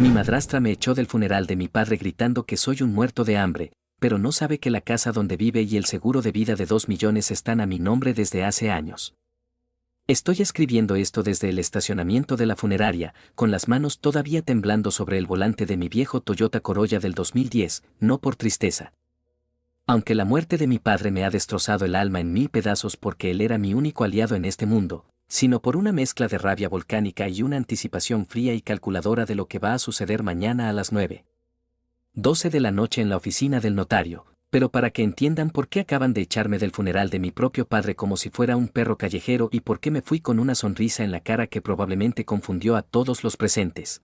Mi madrastra me echó del funeral de mi padre gritando que soy un muerto de hambre, pero no sabe que la casa donde vive y el seguro de vida de 2 millones están a mi nombre desde hace años. Estoy escribiendo esto desde el estacionamiento de la funeraria, con las manos todavía temblando sobre el volante de mi viejo Toyota Corolla del 2010, no por tristeza. Aunque la muerte de mi padre me ha destrozado el alma en 1000 pedazos porque él era mi único aliado en este mundo, sino por una mezcla de rabia volcánica y una anticipación fría y calculadora de lo que va a suceder mañana a las 9:12 de la noche en la oficina del notario, pero para que entiendan por qué acaban de echarme del funeral de mi propio padre como si fuera un perro callejero y por qué me fui con una sonrisa en la cara que probablemente confundió a todos los presentes.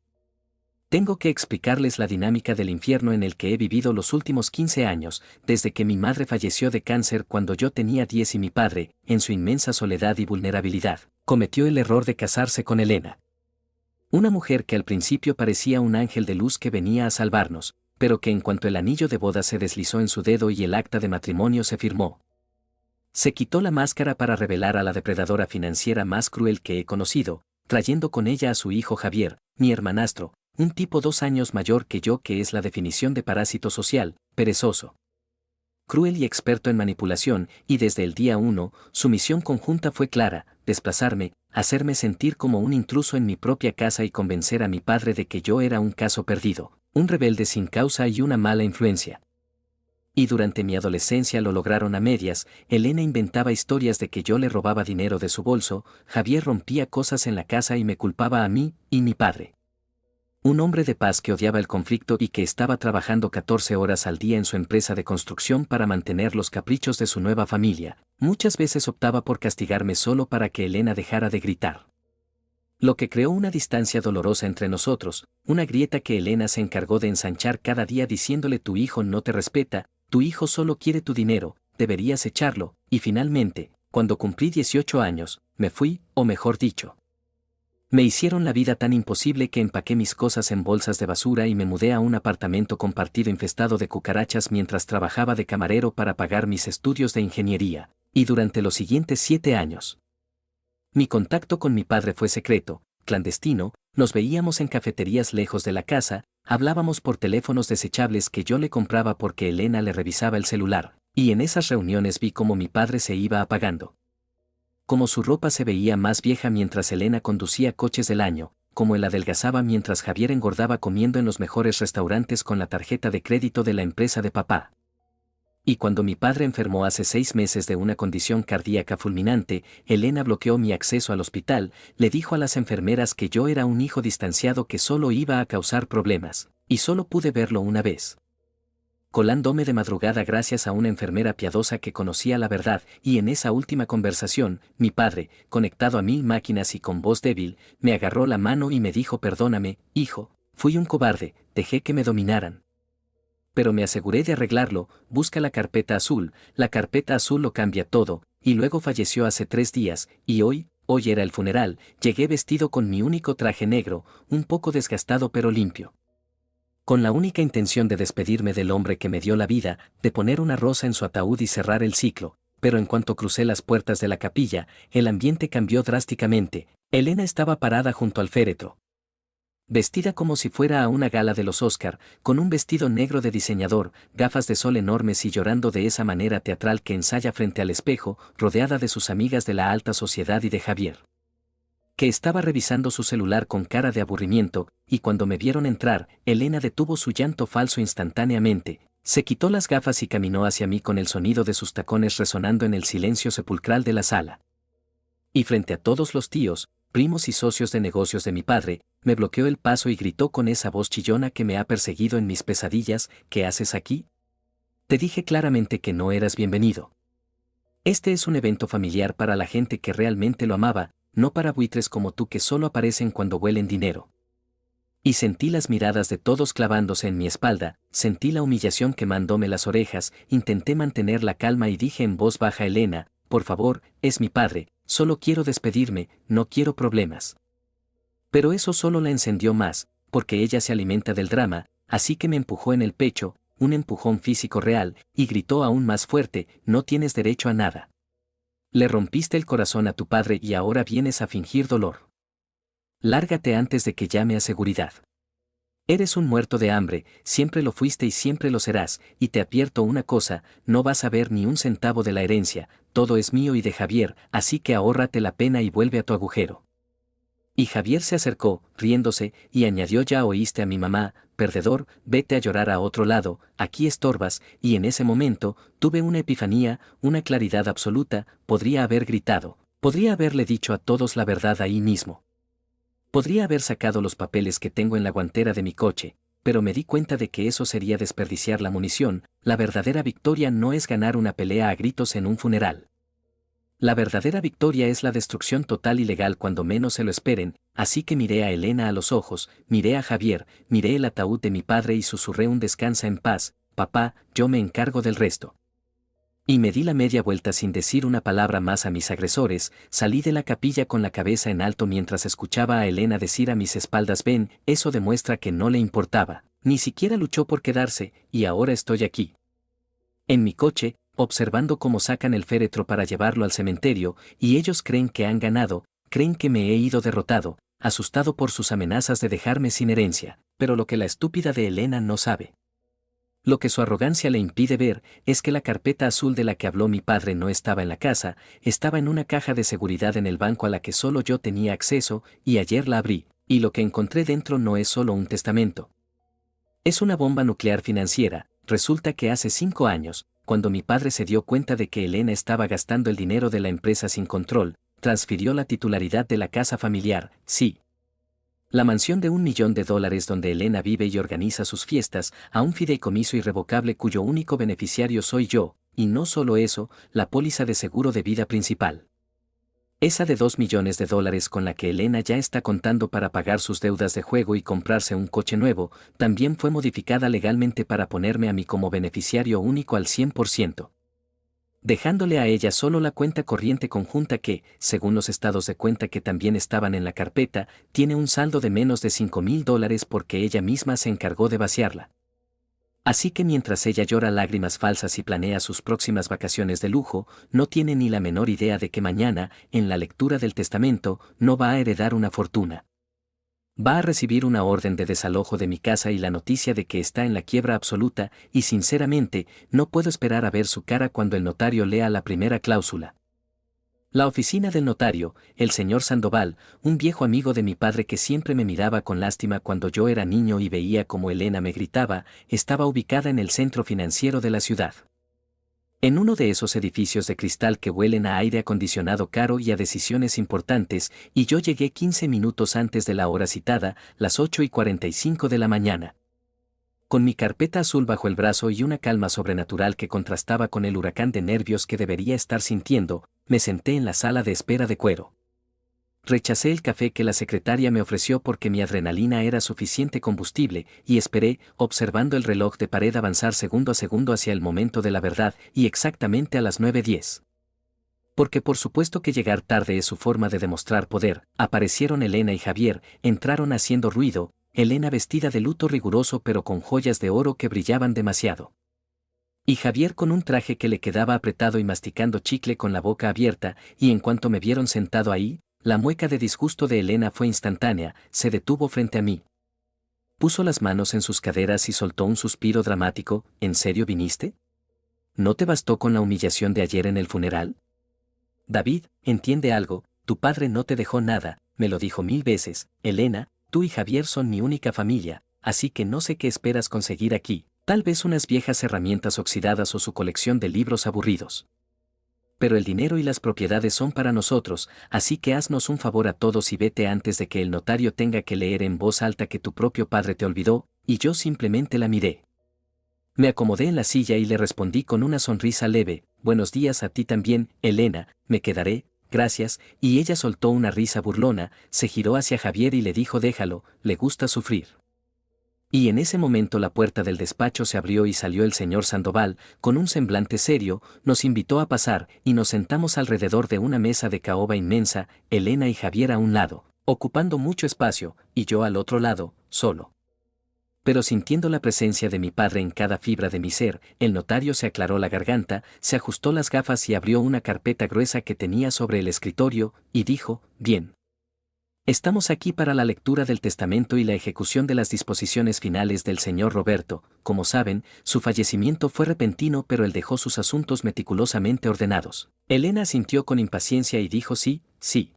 Tengo que explicarles la dinámica del infierno en el que he vivido los últimos 15 años, desde que mi madre falleció de cáncer cuando yo tenía 10 y mi padre, en su inmensa soledad y vulnerabilidad, cometió el error de casarse con Elena. Una mujer que al principio parecía un ángel de luz que venía a salvarnos, pero que en cuanto el anillo de boda se deslizó en su dedo y el acta de matrimonio se firmó, se quitó la máscara para revelar a la depredadora financiera más cruel que he conocido, trayendo con ella a su hijo Javier, mi hermanastro, un tipo 2 años mayor que yo que es la definición de parásito social, perezoso, cruel y experto en manipulación, y desde el día 1, su misión conjunta fue clara: desplazarme, hacerme sentir como un intruso en mi propia casa y convencer a mi padre de que yo era un caso perdido, un rebelde sin causa y una mala influencia. Y durante mi adolescencia lo lograron a medias. Elena inventaba historias de que yo le robaba dinero de su bolso, Javier rompía cosas en la casa y me culpaba a mí y mi padre. Un hombre de paz que odiaba el conflicto y que estaba trabajando 14 horas al día en su empresa de construcción para mantener los caprichos de su nueva familia, muchas veces optaba por castigarme solo para que Elena dejara de gritar. Lo que creó una distancia dolorosa entre nosotros, una grieta que Elena se encargó de ensanchar cada día diciéndole: tu hijo no te respeta, tu hijo solo quiere tu dinero, deberías echarlo, y finalmente, cuando cumplí 18 años, me fui, o mejor dicho, me hicieron la vida tan imposible que empaqué mis cosas en bolsas de basura y me mudé a un apartamento compartido infestado de cucarachas mientras trabajaba de camarero para pagar mis estudios de ingeniería, y durante los siguientes 7 años. Mi contacto con mi padre fue secreto, clandestino, nos veíamos en cafeterías lejos de la casa, hablábamos por teléfonos desechables que yo le compraba porque Elena le revisaba el celular, y en esas reuniones vi cómo mi padre se iba apagando. Cómo su ropa se veía más vieja mientras Elena conducía coches del año, cómo él adelgazaba mientras Javier engordaba comiendo en los mejores restaurantes con la tarjeta de crédito de la empresa de papá. Y cuando mi padre enfermó hace 6 meses de una condición cardíaca fulminante, Elena bloqueó mi acceso al hospital, le dijo a las enfermeras que yo era un hijo distanciado que solo iba a causar problemas, y solo pude verlo una vez, colándome de madrugada gracias a una enfermera piadosa que conocía la verdad, y en esa última conversación, mi padre, conectado a 1000 máquinas y con voz débil, me agarró la mano y me dijo: perdóname, hijo, fui un cobarde, dejé que me dominaran. Pero me aseguré de arreglarlo, busca la carpeta azul lo cambia todo, y luego falleció hace 3 días, y hoy era el funeral, llegué vestido con mi único traje negro, un poco desgastado pero limpio, con la única intención de despedirme del hombre que me dio la vida, de poner una rosa en su ataúd y cerrar el ciclo, pero en cuanto crucé las puertas de la capilla, el ambiente cambió drásticamente. Elena estaba parada junto al féretro, vestida como si fuera a una gala de los Oscar, con un vestido negro de diseñador, gafas de sol enormes y llorando de esa manera teatral que ensaya frente al espejo, rodeada de sus amigas de la alta sociedad y de Javier, que estaba revisando su celular con cara de aburrimiento, y cuando me vieron entrar, Elena detuvo su llanto falso instantáneamente, se quitó las gafas y caminó hacia mí con el sonido de sus tacones resonando en el silencio sepulcral de la sala. Y frente a todos los tíos, primos y socios de negocios de mi padre, me bloqueó el paso y gritó con esa voz chillona que me ha perseguido en mis pesadillas: ¿qué haces aquí? Te dije claramente que no eras bienvenido. Este es un evento familiar para la gente que realmente lo amaba, no para buitres como tú que solo aparecen cuando huelen dinero. Y sentí las miradas de todos clavándose en mi espalda, sentí la humillación quemándome las orejas, intenté mantener la calma y dije en voz baja: Elena, por favor, es mi padre, solo quiero despedirme, no quiero problemas. Pero eso solo la encendió más, porque ella se alimenta del drama, así que me empujó en el pecho, un empujón físico real, y gritó aún más fuerte: no tienes derecho a nada. Le rompiste el corazón a tu padre y ahora vienes a fingir dolor. Lárgate antes de que llame a seguridad. Eres un muerto de hambre, siempre lo fuiste y siempre lo serás, y te advierto una cosa, no vas a ver ni un centavo de la herencia, todo es mío y de Javier, así que ahórrate la pena y vuelve a tu agujero. Y Javier se acercó, riéndose, y añadió: ya oíste a mi mamá, perdedor, vete a llorar a otro lado, aquí estorbas, y en ese momento, tuve una epifanía, una claridad absoluta, podría haber gritado, podría haberle dicho a todos la verdad ahí mismo. Podría haber sacado los papeles que tengo en la guantera de mi coche, pero me di cuenta de que eso sería desperdiciar la munición, la verdadera victoria no es ganar una pelea a gritos en un funeral. La verdadera victoria es la destrucción total y legal cuando menos se lo esperen, así que miré a Elena a los ojos, miré a Javier, miré el ataúd de mi padre y susurré un descansa en paz, papá, yo me encargo del resto. Y me di la media vuelta sin decir una palabra más a mis agresores, salí de la capilla con la cabeza en alto mientras escuchaba a Elena decir a mis espaldas: ven, eso demuestra que no le importaba, ni siquiera luchó por quedarse, y ahora estoy aquí. En mi coche, observando cómo sacan el féretro para llevarlo al cementerio, y ellos creen que han ganado, creen que me he ido derrotado, asustado por sus amenazas de dejarme sin herencia, pero lo que la estúpida de Elena no sabe. Lo que su arrogancia le impide ver es que la carpeta azul de la que habló mi padre no estaba en la casa, estaba en una caja de seguridad en el banco a la que solo yo tenía acceso, y ayer la abrí, y lo que encontré dentro no es solo un testamento. Es una bomba nuclear financiera. Resulta que hace 5 años, cuando mi padre se dio cuenta de que Elena estaba gastando el dinero de la empresa sin control, transfirió la titularidad de la casa familiar, sí. La mansión de $1.000.000 donde Elena vive y organiza sus fiestas, a un fideicomiso irrevocable cuyo único beneficiario soy yo, y no solo eso, la póliza de seguro de vida principal. Esa de $2.000.000 con la que Elena ya está contando para pagar sus deudas de juego y comprarse un coche nuevo, también fue modificada legalmente para ponerme a mí como beneficiario único al 100%. Dejándole a ella solo la cuenta corriente conjunta que, según los estados de cuenta que también estaban en la carpeta, tiene un saldo de menos de $5.000 porque ella misma se encargó de vaciarla. Así que mientras ella llora lágrimas falsas y planea sus próximas vacaciones de lujo, no tiene ni la menor idea de que mañana, en la lectura del testamento, no va a heredar una fortuna. Va a recibir una orden de desalojo de mi casa y la noticia de que está en la quiebra absoluta, y sinceramente, no puedo esperar a ver su cara cuando el notario lea la primera cláusula. La oficina del notario, el señor Sandoval, un viejo amigo de mi padre que siempre me miraba con lástima cuando yo era niño y veía cómo Elena me gritaba, estaba ubicada en el centro financiero de la ciudad. En uno de esos edificios de cristal que huelen a aire acondicionado caro y a decisiones importantes, y yo llegué 15 minutos antes de la hora citada, las 8:45 de la mañana. Con mi carpeta azul bajo el brazo y una calma sobrenatural que contrastaba con el huracán de nervios que debería estar sintiendo, me senté en la sala de espera de cuero. Rechacé el café que la secretaria me ofreció porque mi adrenalina era suficiente combustible, y esperé, observando el reloj de pared avanzar segundo a segundo hacia el momento de la verdad, y exactamente a las 9:10. Porque por supuesto que llegar tarde es su forma de demostrar poder, aparecieron Elena y Javier, entraron haciendo ruido, Elena vestida de luto riguroso pero con joyas de oro que brillaban demasiado. Y Javier con un traje que le quedaba apretado y masticando chicle con la boca abierta, y en cuanto me vieron sentado ahí, la mueca de disgusto de Elena fue instantánea, se detuvo frente a mí. Puso las manos en sus caderas y soltó un suspiro dramático: ¿en serio viniste? ¿No te bastó con la humillación de ayer en el funeral? David, entiende algo, tu padre no te dejó nada, me lo dijo 1000 veces, Elena, tú y Javier son mi única familia, así que no sé qué esperas conseguir aquí, tal vez unas viejas herramientas oxidadas o su colección de libros aburridos. Pero el dinero y las propiedades son para nosotros, así que haznos un favor a todos y vete antes de que el notario tenga que leer en voz alta que tu propio padre te olvidó, y yo simplemente la miré. Me acomodé en la silla y le respondí con una sonrisa leve: buenos días a ti también, Elena, me quedaré, gracias, y ella soltó una risa burlona, se giró hacia Javier y le dijo: déjalo, le gusta sufrir. Y en ese momento la puerta del despacho se abrió y salió el señor Sandoval, con un semblante serio, nos invitó a pasar y nos sentamos alrededor de una mesa de caoba inmensa, Elena y Javier a un lado, ocupando mucho espacio, y yo al otro lado, solo. Pero sintiendo la presencia de mi padre en cada fibra de mi ser, el notario se aclaró la garganta, se ajustó las gafas y abrió una carpeta gruesa que tenía sobre el escritorio, y dijo: bien. Estamos aquí para la lectura del testamento y la ejecución de las disposiciones finales del señor Roberto. Como saben, su fallecimiento fue repentino, pero él dejó sus asuntos meticulosamente ordenados. Elena asintió con impaciencia y dijo sí, sí.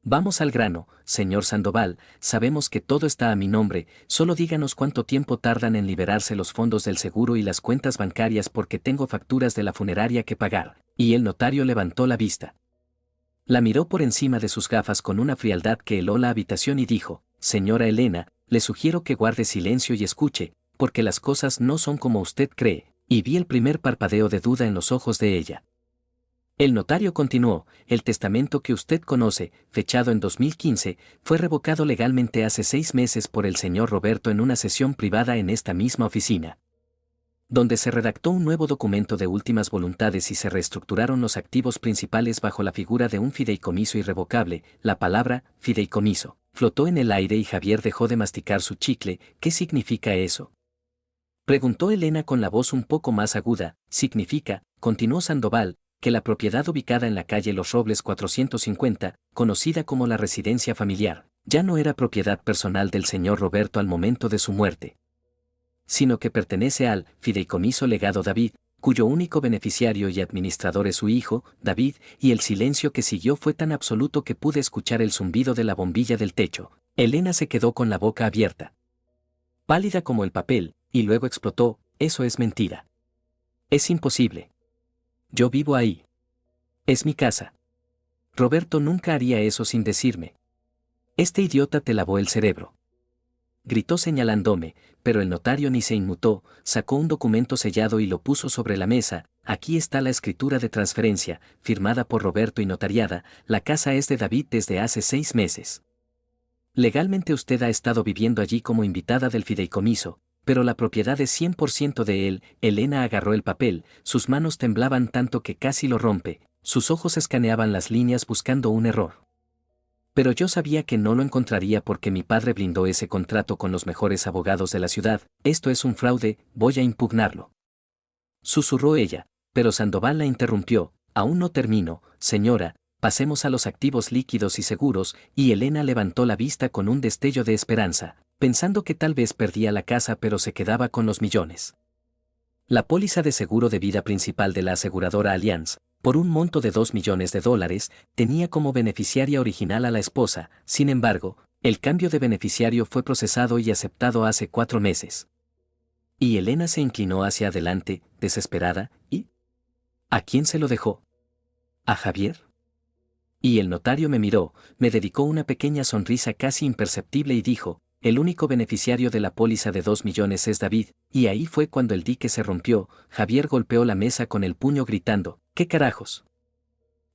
Vamos al grano, señor Sandoval, sabemos que todo está a mi nombre, solo díganos cuánto tiempo tardan en liberarse los fondos del seguro y las cuentas bancarias porque tengo facturas de la funeraria que pagar. Y el notario levantó la vista. La miró por encima de sus gafas con una frialdad que heló la habitación y dijo, señora Elena, le sugiero que guarde silencio y escuche, porque las cosas no son como usted cree, y vi el primer parpadeo de duda en los ojos de ella. El notario continuó, el testamento que usted conoce, fechado en 2015, fue revocado legalmente hace 6 meses por el señor Roberto en una sesión privada en esta misma oficina, donde se redactó un nuevo documento de últimas voluntades y se reestructuraron los activos principales bajo la figura de un fideicomiso irrevocable. La palabra fideicomiso flotó en el aire y Javier dejó de masticar su chicle. ¿Qué significa eso?, preguntó Elena con la voz un poco más aguda. Significa, continuó Sandoval, que la propiedad ubicada en la calle Los Robles 450, conocida como la residencia familiar, ya no era propiedad personal del señor Roberto al momento de su muerte, sino que pertenece al fideicomiso legado David, cuyo único beneficiario y administrador es su hijo, David, y el silencio que siguió fue tan absoluto que pude escuchar el zumbido de la bombilla del techo. Elena se quedó con la boca abierta, pálida como el papel, y luego explotó, eso es mentira. Es imposible. Yo vivo ahí. Es mi casa. Roberto nunca haría eso sin decirme. Este idiota te lavó el cerebro. Gritó señalándome, pero el notario ni se inmutó, sacó un documento sellado y lo puso sobre la mesa. Aquí está la escritura de transferencia, firmada por Roberto y notariada. La casa es de David desde hace 6 meses. Legalmente usted ha estado viviendo allí como invitada del fideicomiso, pero la propiedad es 100% de él. Elena agarró el papel, sus manos temblaban tanto que casi lo rompe, sus ojos escaneaban las líneas buscando un error. Pero yo sabía que no lo encontraría porque mi padre blindó ese contrato con los mejores abogados de la ciudad. Esto es un fraude, voy a impugnarlo. Susurró ella, pero Sandoval la interrumpió. Aún no termino, señora, pasemos a los activos líquidos y seguros, y Elena levantó la vista con un destello de esperanza, pensando que tal vez perdía la casa pero se quedaba con los millones. La póliza de seguro de vida principal de la aseguradora Allianz, por un monto de $2 millones, tenía como beneficiaria original a la esposa. Sin embargo, el cambio de beneficiario fue procesado y aceptado hace 4 meses. Y Elena se inclinó hacia adelante, desesperada, ¿y a quién se lo dejó? ¿A Javier? Y el notario me miró, me dedicó una pequeña sonrisa casi imperceptible y dijo, el único beneficiario de la póliza de 2 millones es David, y ahí fue cuando el dique se rompió. Javier golpeó la mesa con el puño gritando, ¿qué carajos?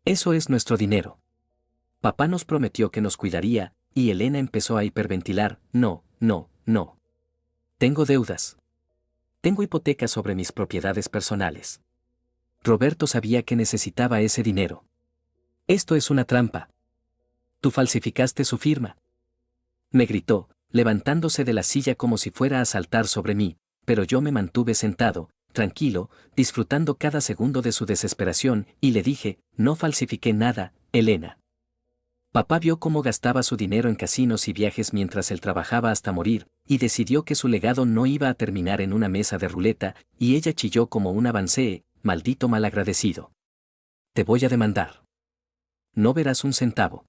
Eso es nuestro dinero. Papá nos prometió que nos cuidaría, y Elena empezó a hiperventilar, no, no, no. Tengo deudas. Tengo hipotecas sobre mis propiedades personales. Roberto sabía que necesitaba ese dinero. Esto es una trampa. Tú falsificaste su firma. Me gritó, levantándose de la silla como si fuera a saltar sobre mí, pero yo me mantuve sentado, tranquilo, disfrutando cada segundo de su desesperación, y le dije, no falsifiqué nada, Elena. Papá vio cómo gastaba su dinero en casinos y viajes mientras él trabajaba hasta morir, y decidió que su legado no iba a terminar en una mesa de ruleta, y ella chilló como un avancée, maldito malagradecido. Te voy a demandar. No verás un centavo.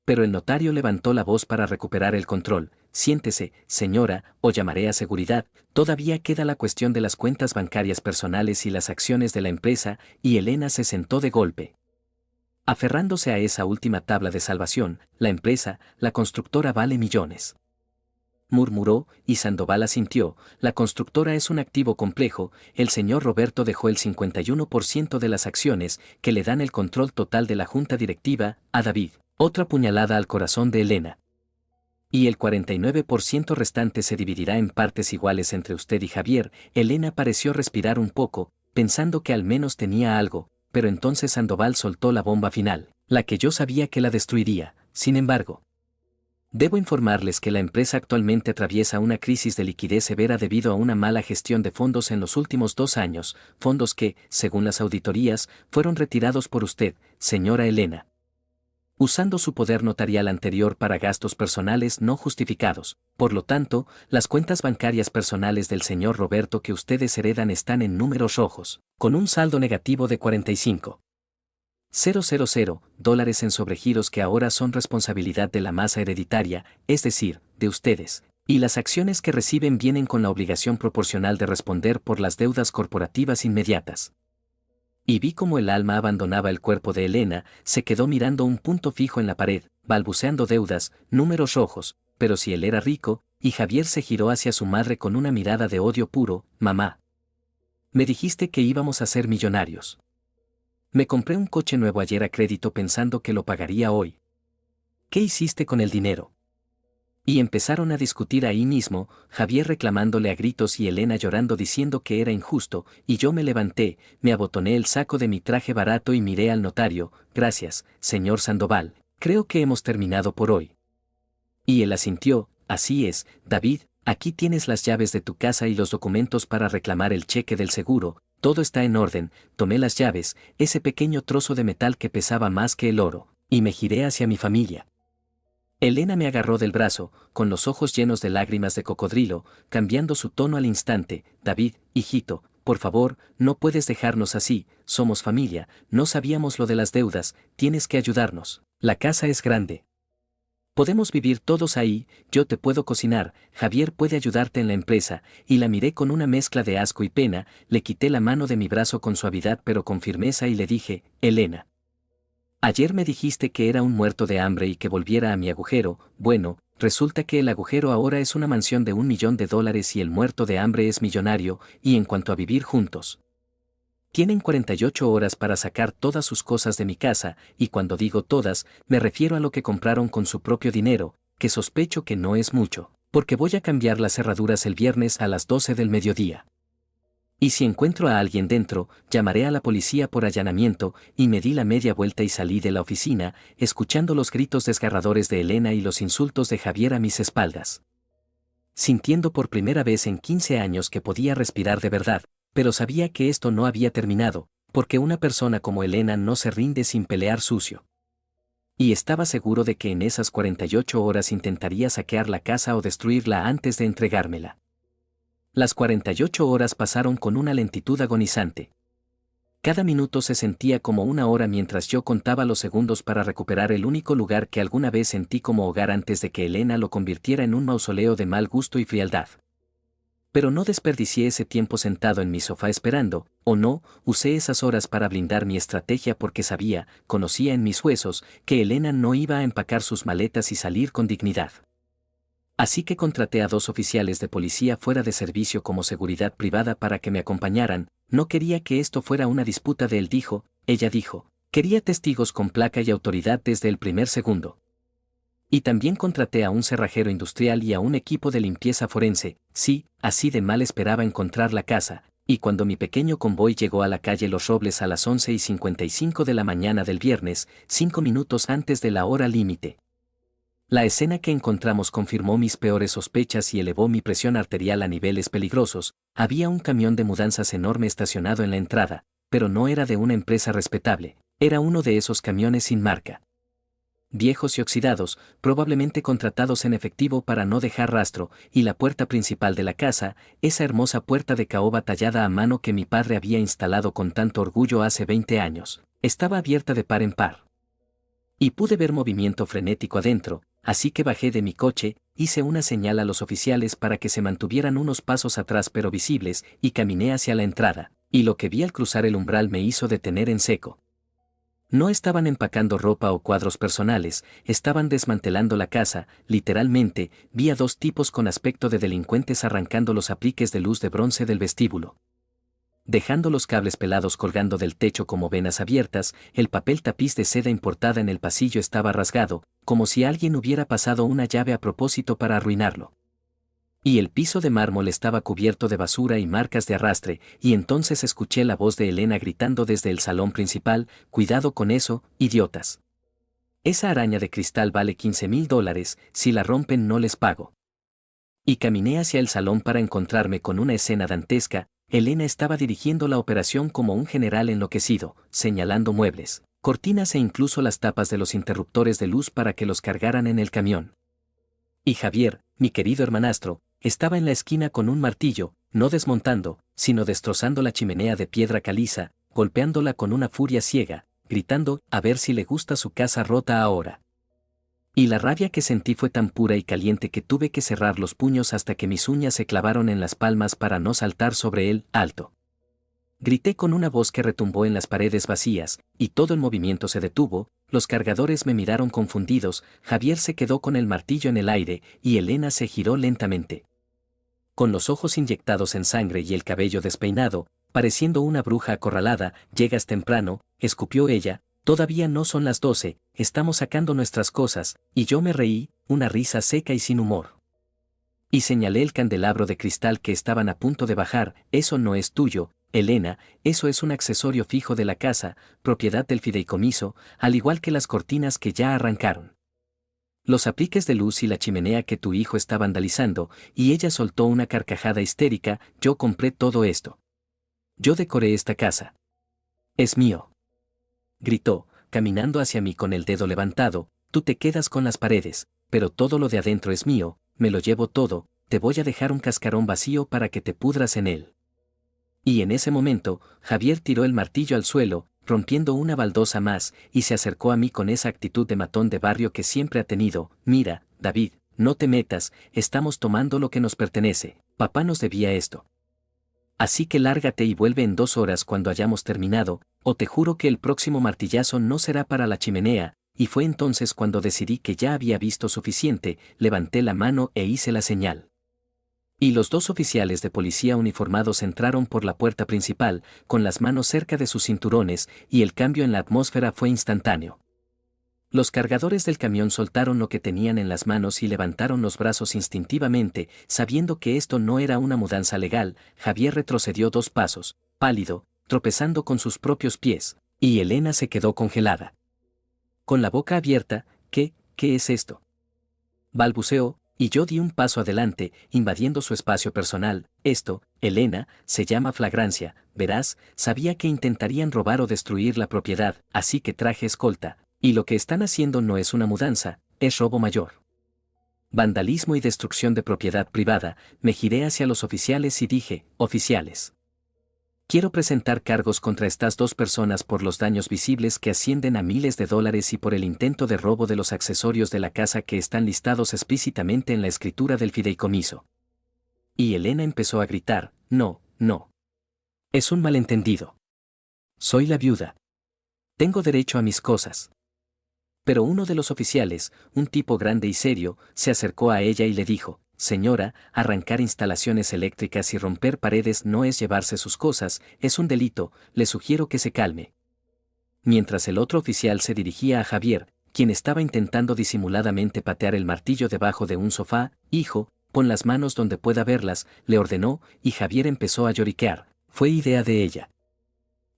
Pero el notario levantó la voz para recuperar el control. Siéntese, señora, o llamaré a seguridad. Todavía queda la cuestión de las cuentas bancarias personales y las acciones de la empresa, y Elena se sentó de golpe. Aferrándose a esa última tabla de salvación, la empresa, la constructora vale millones. Murmuró, y Sandoval asintió, la constructora es un activo complejo. El señor Roberto dejó el 51% de las acciones, que le dan el control total de la junta directiva, a David. Otra puñalada al corazón de Elena. Y el 49% restante se dividirá en partes iguales entre usted y Javier. Elena pareció respirar un poco, pensando que al menos tenía algo, pero entonces Sandoval soltó la bomba final, la que yo sabía que la destruiría. Sin embargo, debo informarles que la empresa actualmente atraviesa una crisis de liquidez severa debido a una mala gestión de fondos en los últimos 2 años, fondos que, según las auditorías, fueron retirados por usted, señora Elena. usando su poder notarial anterior para gastos personales no justificados. Por lo tanto, las cuentas bancarias personales del señor Roberto que ustedes heredan están en números rojos, con un saldo negativo de 45.000 dólares en sobregiros que ahora son responsabilidad de la masa hereditaria, es decir, de ustedes, y las acciones que reciben vienen con la obligación proporcional de responder por las deudas corporativas inmediatas. Y vi cómo el alma abandonaba el cuerpo de Elena, se quedó mirando un punto fijo en la pared, balbuceando deudas, números rojos, pero si él era rico, y Javier se giró hacia su madre con una mirada de odio puro. Mamá, me dijiste que íbamos a ser millonarios. Me compré un coche nuevo ayer a crédito pensando que lo pagaría hoy. ¿Qué hiciste con el dinero? Y empezaron a discutir ahí mismo, Javier reclamándole a gritos y Elena llorando diciendo que era injusto, y yo me levanté, me abotoné el saco de mi traje barato y miré al notario. Gracias, señor Sandoval, creo que hemos terminado por hoy. Y él asintió. Así es, David, aquí tienes las llaves de tu casa y los documentos para reclamar el cheque del seguro, todo está en orden. Tomé las llaves, ese pequeño trozo de metal que pesaba más que el oro, y me giré hacia mi familia. Elena me agarró del brazo, con los ojos llenos de lágrimas de cocodrilo, cambiando su tono al instante. David, hijito, por favor, no puedes dejarnos así, somos familia, no sabíamos lo de las deudas, tienes que ayudarnos. La casa es grande. Podemos vivir todos ahí, yo te puedo cocinar, Javier puede ayudarte en la empresa, y la miré con una mezcla de asco y pena, le quité la mano de mi brazo con suavidad pero con firmeza y le dije, Elena. Ayer me dijiste que era un muerto de hambre y que volviera a mi agujero. Bueno, resulta que el agujero ahora es una mansión de $1 millón y el muerto de hambre es millonario, y en cuanto a vivir juntos. Tienen 48 horas para sacar todas sus cosas de mi casa, y cuando digo todas, me refiero a lo que compraron con su propio dinero, que sospecho que no es mucho, porque voy a cambiar las cerraduras el viernes a las 12 del mediodía. Y si encuentro a alguien dentro, llamaré a la policía por allanamiento, y me di la media vuelta y salí de la oficina, escuchando los gritos desgarradores de Elena y los insultos de Javier a mis espaldas. Sintiendo por primera vez en 15 años que podía respirar de verdad, pero sabía que esto no había terminado, porque una persona como Elena no se rinde sin pelear sucio. Y estaba seguro de que en esas 48 horas intentaría saquear la casa o destruirla antes de entregármela. Las 48 horas pasaron con una lentitud agonizante. Cada minuto se sentía como una hora mientras yo contaba los segundos para recuperar el único lugar que alguna vez sentí como hogar antes de que Elena lo convirtiera en un mausoleo de mal gusto y frialdad. Pero no desperdicié ese tiempo sentado en mi sofá esperando, o no, usé esas horas para blindar mi estrategia porque sabía, conocía en mis huesos, que Elena no iba a empacar sus maletas y salir con dignidad. Así que contraté a 2 oficiales de policía fuera de servicio como seguridad privada para que me acompañaran. No quería que esto fuera una disputa de él dijo, ella dijo, quería testigos con placa y autoridad desde el primer segundo. Y también contraté a un cerrajero industrial y a un equipo de limpieza forense. Sí, así de mal esperaba encontrar la casa, y cuando mi pequeño convoy llegó a la calle Los Robles a las 11:55 de la mañana del viernes, 5 minutos antes de la hora límite. La escena que encontramos confirmó mis peores sospechas y elevó mi presión arterial a niveles peligrosos. Había un camión de mudanzas enorme estacionado en la entrada, pero no era de una empresa respetable, era uno de esos camiones sin marca. Viejos y oxidados, probablemente contratados en efectivo para no dejar rastro, y la puerta principal de la casa, esa hermosa puerta de caoba tallada a mano que mi padre había instalado con tanto orgullo hace 20 años, estaba abierta de par en par. Y pude ver movimiento frenético adentro, así que bajé de mi coche, hice una señal a los oficiales para que se mantuvieran unos pasos atrás pero visibles, y caminé hacia la entrada, y lo que vi al cruzar el umbral me hizo detener en seco. No estaban empacando ropa o cuadros personales, estaban desmantelando la casa, literalmente, vi a 2 tipos con aspecto de delincuentes arrancando los apliques de luz de bronce del vestíbulo. Dejando los cables pelados colgando del techo como venas abiertas, el papel tapiz de seda importada en el pasillo estaba rasgado, como si alguien hubiera pasado una llave a propósito para arruinarlo. Y el piso de mármol estaba cubierto de basura y marcas de arrastre, y entonces escuché la voz de Elena gritando desde el salón principal, cuidado con eso, idiotas. Esa araña de cristal vale $15.000, si la rompen no les pago. Y caminé hacia el salón para encontrarme con una escena dantesca. Elena estaba dirigiendo la operación como un general enloquecido, señalando muebles, cortinas e incluso las tapas de los interruptores de luz para que los cargaran en el camión. Y Javier, mi querido hermanastro, estaba en la esquina con un martillo, no desmontando, sino destrozando la chimenea de piedra caliza, golpeándola con una furia ciega, gritando, a ver si le gusta su casa rota ahora. Y la rabia que sentí fue tan pura y caliente que tuve que cerrar los puños hasta que mis uñas se clavaron en las palmas para no saltar sobre él, alto. Grité con una voz que retumbó en las paredes vacías, y todo el movimiento se detuvo, los cargadores me miraron confundidos, Javier se quedó con el martillo en el aire, y Elena se giró lentamente. Con los ojos inyectados en sangre y el cabello despeinado, pareciendo una bruja acorralada, llegas temprano, escupió ella, todavía no son las 12, estamos sacando nuestras cosas, y yo me reí, una risa seca y sin humor. Y señalé el candelabro de cristal que estaban a punto de bajar, eso no es tuyo, Elena, eso es un accesorio fijo de la casa, propiedad del fideicomiso, al igual que las cortinas que ya arrancaron. Los apliques de luz y la chimenea que tu hijo está vandalizando, y ella soltó una carcajada histérica, yo compré todo esto. Yo decoré esta casa. Es mío. Gritó, caminando hacia mí con el dedo levantado, tú te quedas con las paredes, pero todo lo de adentro es mío, me lo llevo todo, te voy a dejar un cascarón vacío para que te pudras en él. Y en ese momento, Javier tiró el martillo al suelo, rompiendo una baldosa más, y se acercó a mí con esa actitud de matón de barrio que siempre ha tenido. Mira, David, no te metas, estamos tomando lo que nos pertenece, papá nos debía esto. Así que lárgate y vuelve en 2 horas cuando hayamos terminado, o te juro que el próximo martillazo no será para la chimenea, y fue entonces cuando decidí que ya había visto suficiente, levanté la mano e hice la señal. Y los 2 oficiales de policía uniformados entraron por la puerta principal, con las manos cerca de sus cinturones, y el cambio en la atmósfera fue instantáneo. Los cargadores del camión soltaron lo que tenían en las manos y levantaron los brazos instintivamente, sabiendo que esto no era una mudanza legal. Javier retrocedió 2 pasos, pálido, tropezando con sus propios pies, y Elena se quedó congelada. Con la boca abierta, ¿qué es esto?, balbuceó, y yo di un paso adelante, invadiendo su espacio personal. Esto, Elena, se llama flagrancia, verás, sabía que intentarían robar o destruir la propiedad, así que traje escolta, y lo que están haciendo no es una mudanza, es robo mayor. Vandalismo y destrucción de propiedad privada. Me giré hacia los oficiales y dije, oficiales. Quiero presentar cargos contra estas 2 personas por los daños visibles que ascienden a miles de dólares y por el intento de robo de los accesorios de la casa que están listados explícitamente en la escritura del fideicomiso. Y Elena empezó a gritar, no. Es un malentendido. Soy la viuda. Tengo derecho a mis cosas. Pero uno de los oficiales, un tipo grande y serio, se acercó a ella y le dijo, señora, arrancar instalaciones eléctricas y romper paredes no es llevarse sus cosas, es un delito, le sugiero que se calme. Mientras el otro oficial se dirigía a Javier, quien estaba intentando disimuladamente patear el martillo debajo de un sofá, hijo, pon las manos donde pueda verlas, le ordenó, y Javier empezó a lloriquear, fue idea de ella.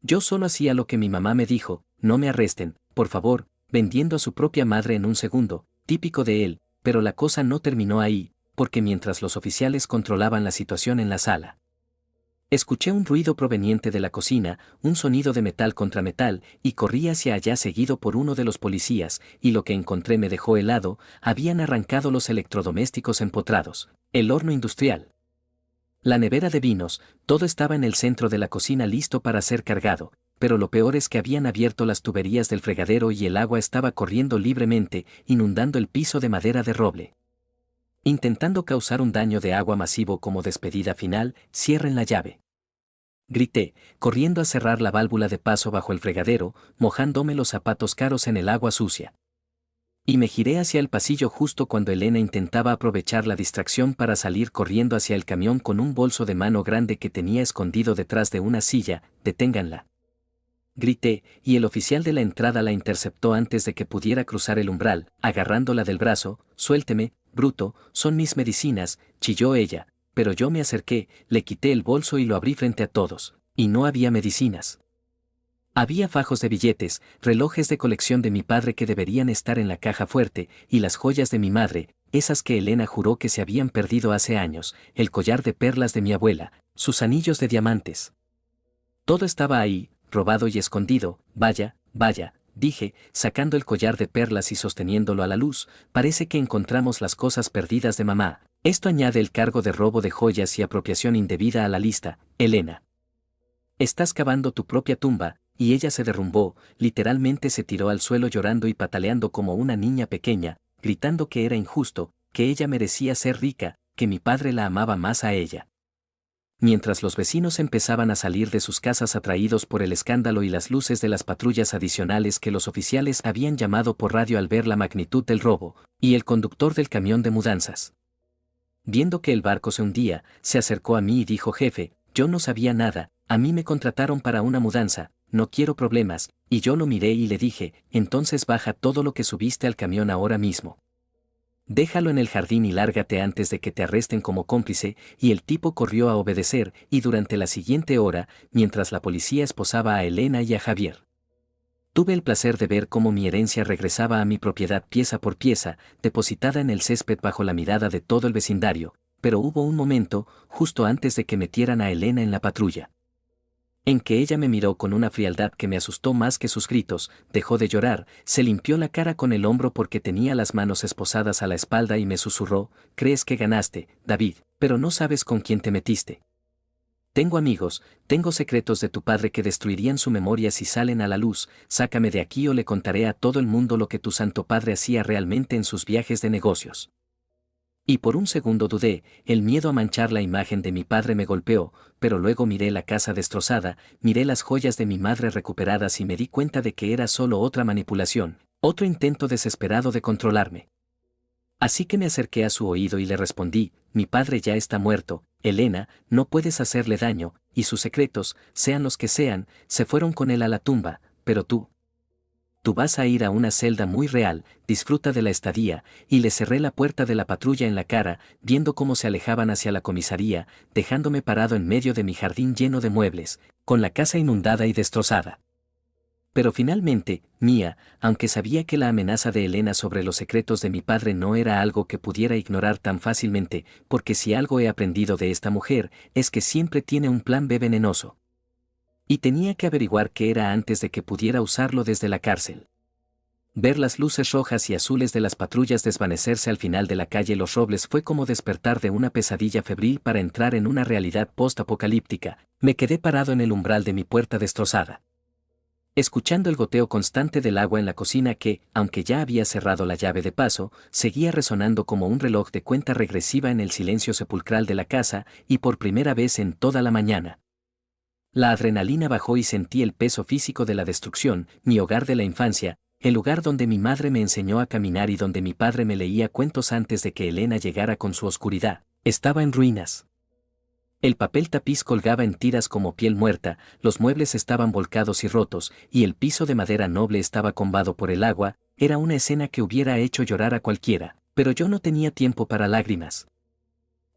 Yo solo hacía lo que mi mamá me dijo, no me arresten, por favor, vendiendo a su propia madre en un segundo, típico de él, pero la cosa no terminó ahí, porque mientras los oficiales controlaban la situación en la sala, escuché un ruido proveniente de la cocina, un sonido de metal contra metal, y corrí hacia allá seguido por uno de los policías, y lo que encontré me dejó helado. Habían arrancado los electrodomésticos empotrados, el horno industrial, la nevera de vinos, todo estaba en el centro de la cocina listo para ser cargado, pero lo peor es que habían abierto las tuberías del fregadero y el agua estaba corriendo libremente, inundando el piso de madera de roble. Intentando causar un daño de agua masivo como despedida final, cierren la llave. Grité, corriendo a cerrar la válvula de paso bajo el fregadero, mojándome los zapatos caros en el agua sucia. Y me giré hacia el pasillo justo cuando Elena intentaba aprovechar la distracción para salir corriendo hacia el camión con un bolso de mano grande que tenía escondido detrás de una silla. Deténganla. Grité, y el oficial de la entrada la interceptó antes de que pudiera cruzar el umbral, agarrándola del brazo. Suélteme, bruto, son mis medicinas, chilló ella, pero yo me acerqué, le quité el bolso y lo abrí frente a todos, y no había medicinas. Había fajos de billetes, relojes de colección de mi padre que deberían estar en la caja fuerte, y las joyas de mi madre, esas que Elena juró que se habían perdido hace años, el collar de perlas de mi abuela, sus anillos de diamantes. Todo estaba ahí, robado y escondido. Vaya, dije, sacando el collar de perlas y sosteniéndolo a la luz, parece que encontramos las cosas perdidas de mamá. Esto añade el cargo de robo de joyas y apropiación indebida a la lista, Elena. Estás cavando tu propia tumba, y ella se derrumbó, literalmente se tiró al suelo llorando y pataleando como una niña pequeña, gritando que era injusto, que ella merecía ser rica, que mi padre la amaba más a ella. Mientras los vecinos empezaban a salir de sus casas atraídos por el escándalo y las luces de las patrullas adicionales que los oficiales habían llamado por radio al ver la magnitud del robo, y el conductor del camión de mudanzas. Viendo que el barco se hundía, se acercó a mí y dijo: jefe, yo no sabía nada, a mí me contrataron para una mudanza, no quiero problemas, y yo lo miré y le dije: entonces baja todo lo que subiste al camión ahora mismo. Déjalo en el jardín y lárgate antes de que te arresten como cómplice, y el tipo corrió a obedecer, y durante la siguiente hora, mientras la policía esposaba a Elena y a Javier, tuve el placer de ver cómo mi herencia regresaba a mi propiedad pieza por pieza, depositada en el césped bajo la mirada de todo el vecindario, pero hubo un momento, justo antes de que metieran a Elena en la patrulla, en que ella me miró con una frialdad que me asustó más que sus gritos, dejó de llorar, se limpió la cara con el hombro porque tenía las manos esposadas a la espalda y me susurró: crees que ganaste, David, pero no sabes con quién te metiste. Tengo amigos, tengo secretos de tu padre que destruirían su memoria si salen a la luz, sácame de aquí o le contaré a todo el mundo lo que tu santo padre hacía realmente en sus viajes de negocios. Y por un segundo dudé, el miedo a manchar la imagen de mi padre me golpeó, pero luego miré la casa destrozada, miré las joyas de mi madre recuperadas y me di cuenta de que era solo otra manipulación, otro intento desesperado de controlarme. Así que me acerqué a su oído y le respondí: mi padre ya está muerto, Elena, no puedes hacerle daño, y sus secretos, sean los que sean, se fueron con él a la tumba, pero tú vas a ir a una celda muy real, disfruta de la estadía, y le cerré la puerta de la patrulla en la cara, viendo cómo se alejaban hacia la comisaría, dejándome parado en medio de mi jardín lleno de muebles, con la casa inundada y destrozada. Pero finalmente, Mía, aunque sabía que la amenaza de Elena sobre los secretos de mi padre no era algo que pudiera ignorar tan fácilmente, porque si algo he aprendido de esta mujer, es que siempre tiene un plan B venenoso. Y tenía que averiguar qué era antes de que pudiera usarlo desde la cárcel. Ver las luces rojas y azules de las patrullas desvanecerse al final de la calle Los Robles fue como despertar de una pesadilla febril para entrar en una realidad post-apocalíptica. Me quedé parado en el umbral de mi puerta destrozada, escuchando el goteo constante del agua en la cocina que, aunque ya había cerrado la llave de paso, seguía resonando como un reloj de cuenta regresiva en el silencio sepulcral de la casa, y por primera vez en toda la mañana, la adrenalina bajó y sentí el peso físico de la destrucción. Mi hogar de la infancia, el lugar donde mi madre me enseñó a caminar y donde mi padre me leía cuentos antes de que Elena llegara con su oscuridad, estaba en ruinas. El papel tapiz colgaba en tiras como piel muerta, los muebles estaban volcados y rotos, y el piso de madera noble estaba combado por el agua. Era una escena que hubiera hecho llorar a cualquiera, pero yo no tenía tiempo para lágrimas.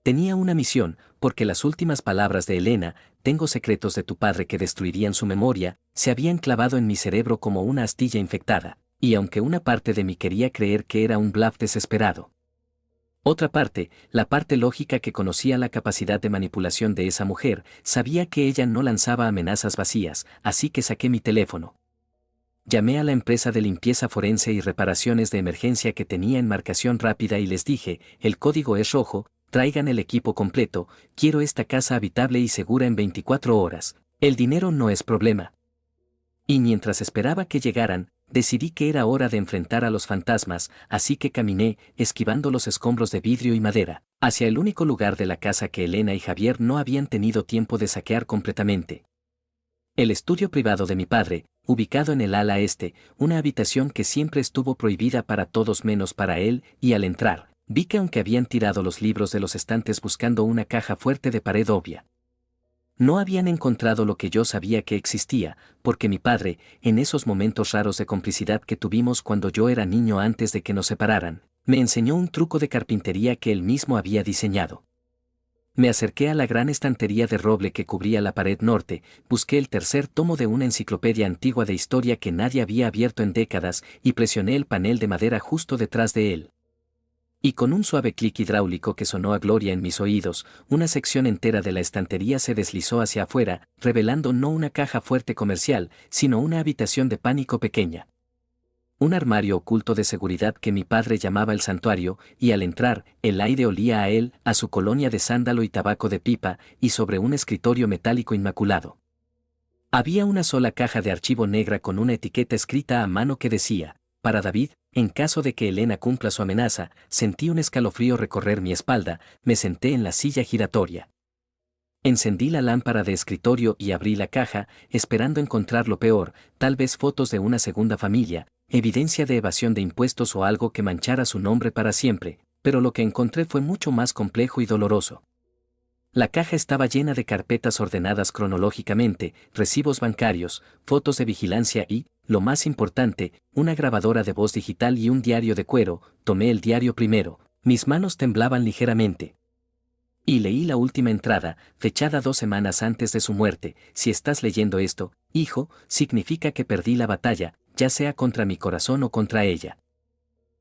Tenía una misión, porque las últimas palabras de Elena: tengo secretos de tu padre que destruirían su memoria, se habían clavado en mi cerebro como una astilla infectada, y aunque una parte de mí quería creer que era un bluff desesperado, otra parte, la parte lógica que conocía la capacidad de manipulación de esa mujer, sabía que ella no lanzaba amenazas vacías, así que saqué mi teléfono. Llamé a la empresa de limpieza forense y reparaciones de emergencia que tenía en marcación rápida y les dije: el código es rojo, traigan el equipo completo, quiero esta casa habitable y segura en 24 horas, el dinero no es problema. Y mientras esperaba que llegaran, decidí que era hora de enfrentar a los fantasmas, así que caminé, esquivando los escombros de vidrio y madera, hacia el único lugar de la casa que Elena y Javier no habían tenido tiempo de saquear completamente. El estudio privado de mi padre, ubicado en el ala este, una habitación que siempre estuvo prohibida para todos menos para él, y al entrar, vi que aunque habían tirado los libros de los estantes buscando una caja fuerte de pared obvia, no habían encontrado lo que yo sabía que existía, porque mi padre, en esos momentos raros de complicidad que tuvimos cuando yo era niño antes de que nos separaran, me enseñó un truco de carpintería que él mismo había diseñado. Me acerqué a la gran estantería de roble que cubría la pared norte, busqué el tercer tomo de una enciclopedia antigua de historia que nadie había abierto en décadas y presioné el panel de madera justo detrás de él. Y con un suave clic hidráulico que sonó a gloria en mis oídos, una sección entera de la estantería se deslizó hacia afuera, revelando no una caja fuerte comercial, sino una habitación de pánico pequeña. Un armario oculto de seguridad que mi padre llamaba el santuario, y al entrar, el aire olía a él, a su colonia de sándalo y tabaco de pipa, y sobre un escritorio metálico inmaculado. Había una sola caja de archivo negra con una etiqueta escrita a mano que decía, para David, en caso de que Elena cumpla su amenaza. Sentí un escalofrío recorrer mi espalda, me senté en la silla giratoria. Encendí la lámpara de escritorio y abrí la caja, esperando encontrar lo peor, tal vez fotos de una segunda familia, evidencia de evasión de impuestos o algo que manchara su nombre para siempre, pero lo que encontré fue mucho más complejo y doloroso. La caja estaba llena de carpetas ordenadas cronológicamente, recibos bancarios, fotos de vigilancia y, lo más importante, una grabadora de voz digital y un diario de cuero. Tomé el diario primero, mis manos temblaban ligeramente. Y leí la última entrada, fechada 2 semanas antes de su muerte. Si estás leyendo esto, hijo, significa que perdí la batalla, ya sea contra mi corazón o contra ella.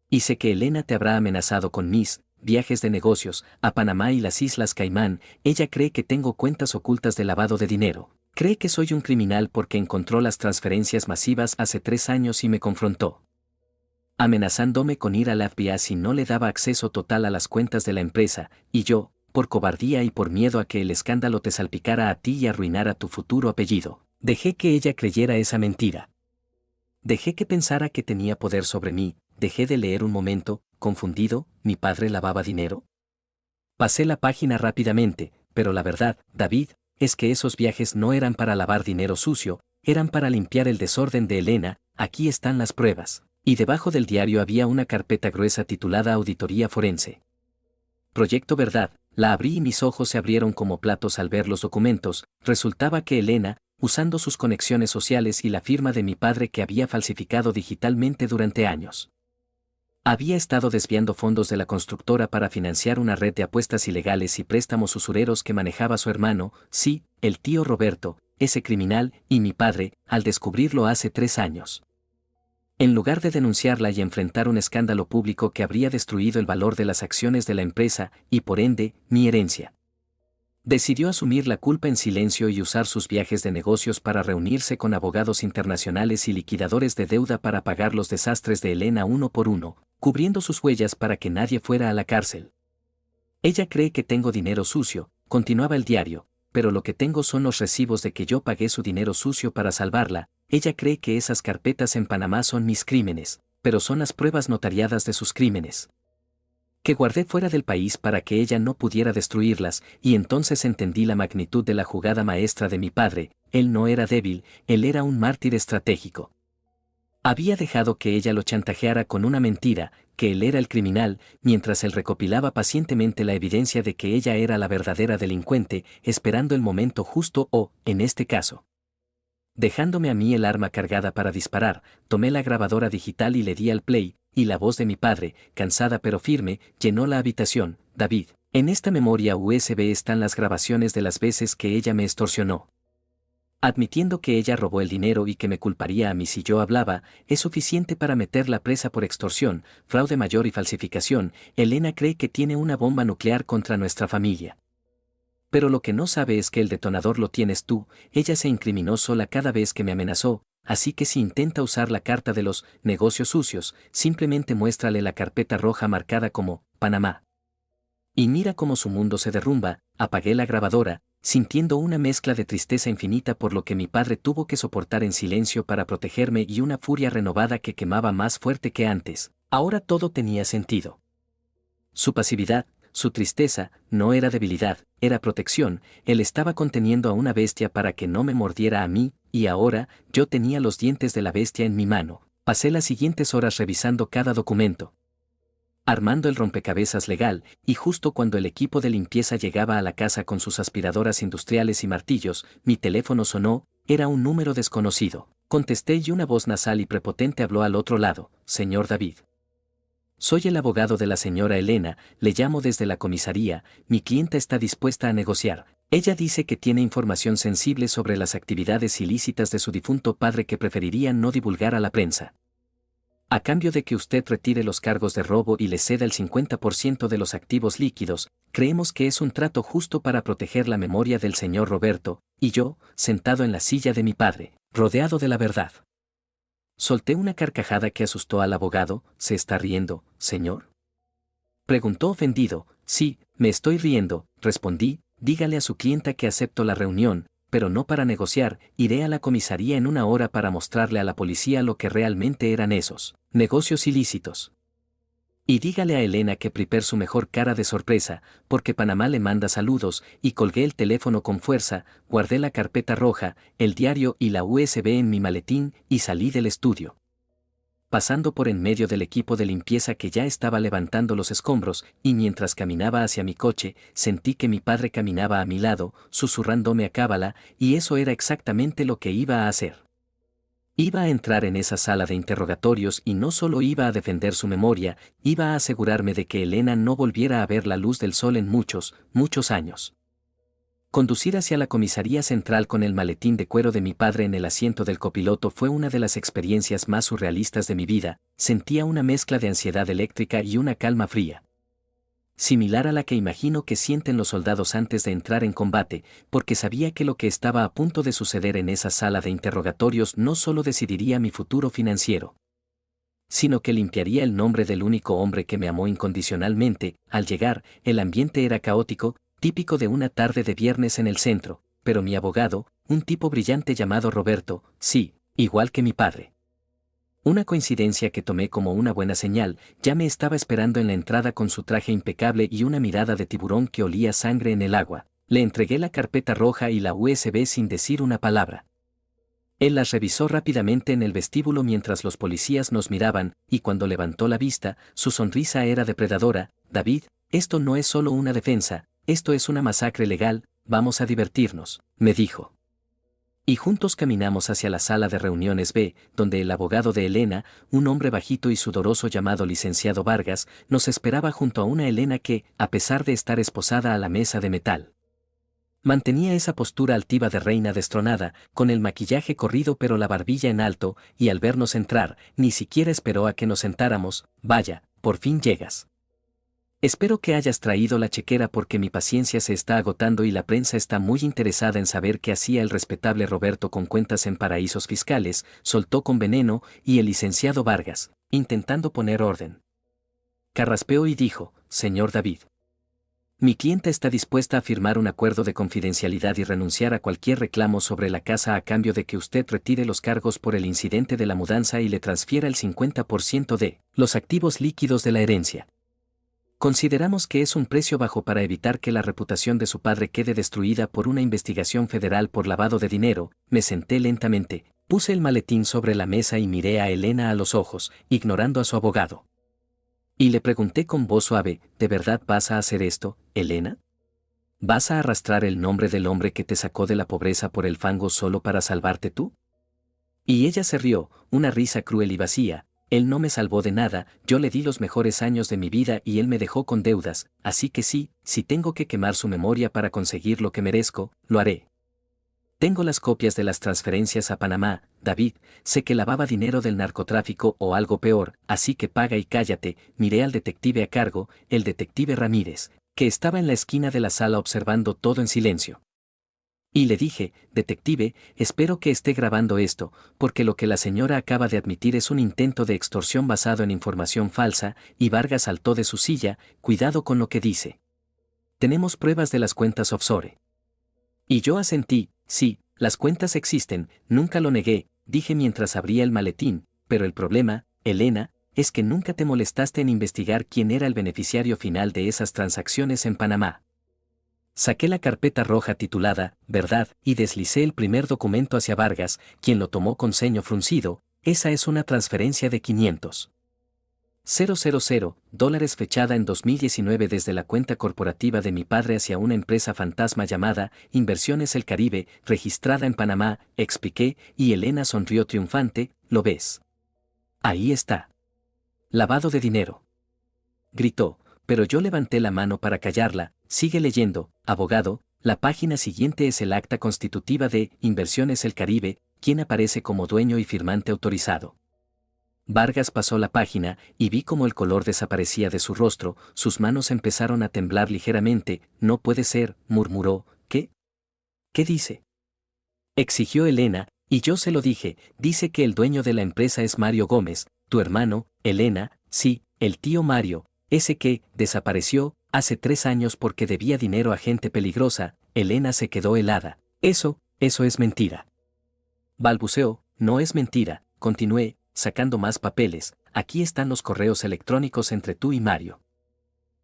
Y sé que Elena te habrá amenazado con mis viajes de negocios a Panamá y las Islas Caimán. Ella cree que tengo cuentas ocultas de lavado de dinero. Cree que soy un criminal porque encontró las transferencias masivas hace 3 años y me confrontó, amenazándome con ir al FBI si no le daba acceso total a las cuentas de la empresa, y yo, por cobardía y por miedo a que el escándalo te salpicara a ti y arruinara tu futuro apellido, dejé que ella creyera esa mentira. Dejé que pensara que tenía poder sobre mí. Dejé de leer un momento, confundido. ¿Mi padre lavaba dinero? Pasé la página rápidamente, pero la verdad, David, es que esos viajes no eran para lavar dinero sucio, eran para limpiar el desorden de Elena. Aquí están las pruebas. Y debajo del diario había una carpeta gruesa titulada Auditoría Forense. Proyecto Verdad. La abrí y mis ojos se abrieron como platos al ver los documentos. Resultaba que Elena, usando sus conexiones sociales y la firma de mi padre que había falsificado digitalmente durante años, había estado desviando fondos de la constructora para financiar una red de apuestas ilegales y préstamos usureros que manejaba su hermano, sí, el tío Roberto, ese criminal, y mi padre, al descubrirlo hace 3 años. En lugar de denunciarla y enfrentar un escándalo público que habría destruido el valor de las acciones de la empresa y por ende, mi herencia, decidió asumir la culpa en silencio y usar sus viajes de negocios para reunirse con abogados internacionales y liquidadores de deuda para pagar los desastres de Elena uno por uno, cubriendo sus huellas para que nadie fuera a la cárcel. Ella cree que tengo dinero sucio, continuaba el diario, pero lo que tengo son los recibos de que yo pagué su dinero sucio para salvarla. Ella cree que esas carpetas en Panamá son mis crímenes, pero son las pruebas notariadas de sus crímenes, que guardé fuera del país para que ella no pudiera destruirlas, y entonces entendí la magnitud de la jugada maestra de mi padre. Él no era débil, él era un mártir estratégico. Había dejado que ella lo chantajeara con una mentira, que él era el criminal, mientras él recopilaba pacientemente la evidencia de que ella era la verdadera delincuente, esperando el momento justo o, en este caso, dejándome a mí el arma cargada para disparar. Tomé la grabadora digital y le di al play, y la voz de mi padre, cansada pero firme, llenó la habitación. David, en esta memoria USB están las grabaciones de las veces que ella me extorsionó. Admitiendo que ella robó el dinero y que me culparía a mí si yo hablaba, es suficiente para meterla presa por extorsión, fraude mayor y falsificación. Elena cree que tiene una bomba nuclear contra nuestra familia. Pero lo que no sabe es que el detonador lo tienes tú. Ella se incriminó sola cada vez que me amenazó, así que si intenta usar la carta de los negocios sucios, simplemente muéstrale la carpeta roja marcada como Panamá. Y mira cómo su mundo se derrumba. Apagué la grabadora, sintiendo una mezcla de tristeza infinita por lo que mi padre tuvo que soportar en silencio para protegerme y una furia renovada que quemaba más fuerte que antes. Ahora todo tenía sentido. Su pasividad, su tristeza, no era debilidad, era protección. Él estaba conteniendo a una bestia para que no me mordiera a mí, y ahora, yo tenía los dientes de la bestia en mi mano. Pasé las siguientes horas revisando cada documento, armando el rompecabezas legal, y justo cuando el equipo de limpieza llegaba a la casa con sus aspiradoras industriales y martillos, mi teléfono sonó. Era un número desconocido. Contesté y una voz nasal y prepotente habló al otro lado. Señor David. Soy el abogado de la señora Elena, le llamo desde la comisaría. Mi clienta está dispuesta a negociar. Ella dice que tiene información sensible sobre las actividades ilícitas de su difunto padre que preferiría no divulgar a la prensa. A cambio de que usted retire los cargos de robo y le ceda el 50% de los activos líquidos, creemos que es un trato justo para proteger la memoria del señor Roberto. Y yo, sentado en la silla de mi padre, rodeado de la verdad. Solté una carcajada que asustó al abogado. ¿Se está riendo, señor?, preguntó ofendido. Sí, me estoy riendo, respondí. Dígale a su clienta que acepto la reunión, pero no para negociar. Iré a la comisaría en una hora para mostrarle a la policía lo que realmente eran esos negocios ilícitos. Y dígale a Elena que prepare su mejor cara de sorpresa, porque Panamá le manda saludos. Y colgué el teléfono con fuerza, guardé la carpeta roja, el diario y la USB en mi maletín y salí del estudio. Pasando por en medio del equipo de limpieza que ya estaba levantando los escombros, y mientras caminaba hacia mi coche, sentí que mi padre caminaba a mi lado, susurrándome a cábala, y eso era exactamente lo que iba a hacer. Iba a entrar en esa sala de interrogatorios y no solo iba a defender su memoria, iba a asegurarme de que Elena no volviera a ver la luz del sol en muchos, muchos años. Conducir hacia la comisaría central con el maletín de cuero de mi padre en el asiento del copiloto fue una de las experiencias más surrealistas de mi vida. Sentía una mezcla de ansiedad eléctrica y una calma fría, similar a la que imagino que sienten los soldados antes de entrar en combate, porque sabía que lo que estaba a punto de suceder en esa sala de interrogatorios no solo decidiría mi futuro financiero, sino que limpiaría el nombre del único hombre que me amó incondicionalmente. Al llegar, el ambiente era caótico, típico de una tarde de viernes en el centro, pero mi abogado, un tipo brillante llamado Roberto, sí, igual que mi padre. Una coincidencia que tomé como una buena señal, ya me estaba esperando en la entrada con su traje impecable y una mirada de tiburón que olía sangre en el agua. Le entregué la carpeta roja y la USB sin decir una palabra. Él las revisó rápidamente en el vestíbulo mientras los policías nos miraban, y cuando levantó la vista, su sonrisa era depredadora. David, esto no es solo una defensa, esto es una masacre legal, vamos a divertirnos, me dijo. Y juntos caminamos hacia la sala de reuniones B, donde el abogado de Elena, un hombre bajito y sudoroso llamado licenciado Vargas, nos esperaba junto a una Elena que, a pesar de estar esposada a la mesa de metal, mantenía esa postura altiva de reina destronada, con el maquillaje corrido pero la barbilla en alto, y al vernos entrar, ni siquiera esperó a que nos sentáramos. Vaya, por fin llegas. Espero que hayas traído la chequera porque mi paciencia se está agotando y la prensa está muy interesada en saber qué hacía el respetable Roberto con cuentas en paraísos fiscales, soltó con veneno, y el licenciado Vargas, intentando poner orden, carraspeó y dijo: señor David, mi clienta está dispuesta a firmar un acuerdo de confidencialidad y renunciar a cualquier reclamo sobre la casa a cambio de que usted retire los cargos por el incidente de la mudanza y le transfiera el 50% de los activos líquidos de la herencia. Consideramos que es un precio bajo para evitar que la reputación de su padre quede destruida por una investigación federal por lavado de dinero. Me senté lentamente, puse el maletín sobre la mesa y miré a Elena a los ojos, ignorando a su abogado. Y le pregunté con voz suave: ¿de verdad vas a hacer esto, Elena? ¿Vas a arrastrar el nombre del hombre que te sacó de la pobreza por el fango solo para salvarte tú? Y ella se rió, una risa cruel y vacía. Él no me salvó de nada, yo le di los mejores años de mi vida y él me dejó con deudas, así que sí, si tengo que quemar su memoria para conseguir lo que merezco, lo haré. Tengo las copias de las transferencias a Panamá, David, sé que lavaba dinero del narcotráfico o algo peor, así que paga y cállate. Miré al detective a cargo, el detective Ramírez, que estaba en la esquina de la sala observando todo en silencio. Y le dije: detective, espero que esté grabando esto, porque lo que la señora acaba de admitir es un intento de extorsión basado en información falsa. Y Vargas saltó de su silla: cuidado con lo que dice. Tenemos pruebas de las cuentas offshore. Y yo asentí: sí, las cuentas existen, nunca lo negué, dije mientras abría el maletín, pero el problema, Elena, es que nunca te molestaste en investigar quién era el beneficiario final de esas transacciones en Panamá. Saqué la carpeta roja titulada «Verdad» y deslicé el primer documento hacia Vargas, quien lo tomó con ceño fruncido. Esa es una transferencia de $500,000 fechada en 2019 desde la cuenta corporativa de mi padre hacia una empresa fantasma llamada Inversiones El Caribe, registrada en Panamá, expliqué, y Elena sonrió triunfante. ¿Lo ves? Ahí está. Lavado de dinero, gritó, pero yo levanté la mano para callarla. Sigue leyendo, abogado. La página siguiente es el acta constitutiva de Inversiones El Caribe, quien aparece como dueño y firmante autorizado. Vargas pasó la página y vi cómo el color desaparecía de su rostro, sus manos empezaron a temblar ligeramente. No puede ser, murmuró. ¿Qué? ¿Qué dice?, exigió Elena, Y yo se lo dije, dice que el dueño de la empresa es Mario Gómez, tu hermano, Elena, sí, el tío Mario, ese que, desapareció, hace 3 años porque debía dinero a gente peligrosa. Elena se quedó helada. Eso es mentira. Balbuceó, no es mentira, continué, sacando más papeles, aquí están los correos electrónicos entre tú y Mario.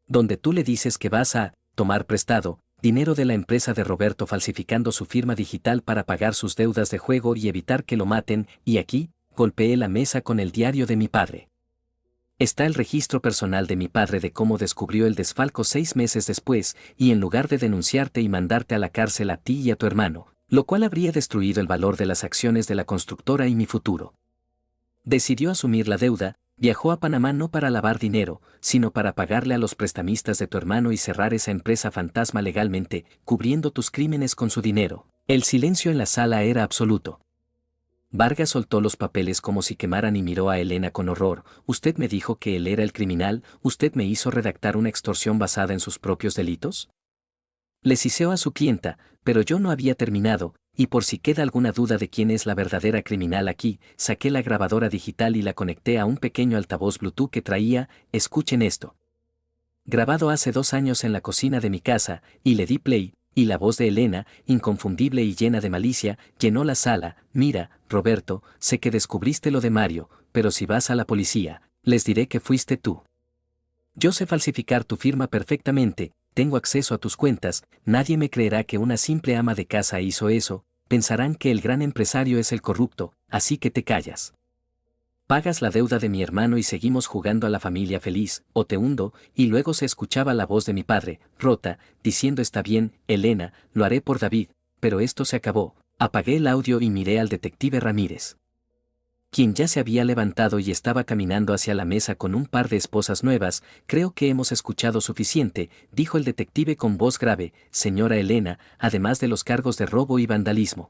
Donde tú le dices que vas a tomar prestado dinero de la empresa de Roberto falsificando su firma digital para pagar sus deudas de juego y evitar que lo maten, y aquí, golpeé la mesa con el diario de mi padre. Está el registro personal de mi padre de cómo descubrió el desfalco 6 meses después, y en lugar de denunciarte y mandarte a la cárcel a ti y a tu hermano, lo cual habría destruido el valor de las acciones de la constructora y mi futuro. Decidió asumir la deuda, viajó a Panamá no para lavar dinero, sino para pagarle a los prestamistas de tu hermano y cerrar esa empresa fantasma legalmente, cubriendo tus crímenes con su dinero. El silencio en la sala era absoluto. Vargas soltó los papeles como si quemaran y miró a Elena con horror. ¿Usted me dijo que él era el criminal? ¿Usted me hizo redactar una extorsión basada en sus propios delitos? Le siseó a su clienta, pero yo no había terminado, y por si queda alguna duda de quién es la verdadera criminal aquí, saqué la grabadora digital y la conecté a un pequeño altavoz Bluetooth que traía. Escuchen esto. Grabado hace 2 años en la cocina de mi casa, y le di play, y la voz de Elena, inconfundible y llena de malicia, llenó la sala. Mira, Roberto, sé que descubriste lo de Mario, pero si vas a la policía, les diré que fuiste tú. Yo sé falsificar tu firma perfectamente, tengo acceso a tus cuentas, nadie me creerá que una simple ama de casa hizo eso, pensarán que el gran empresario es el corrupto, así que te callas. Pagas la deuda de mi hermano y seguimos jugando a la familia feliz, o te hundo. Y luego se escuchaba la voz de mi padre, rota, diciendo está bien, Elena, lo haré por David, pero esto se acabó. Apagué el audio y miré al detective Ramírez, quien ya se había levantado y estaba caminando hacia la mesa con un par de esposas nuevas. Creo que hemos escuchado suficiente, dijo el detective con voz grave, señora Elena, además de los cargos de robo y vandalismo.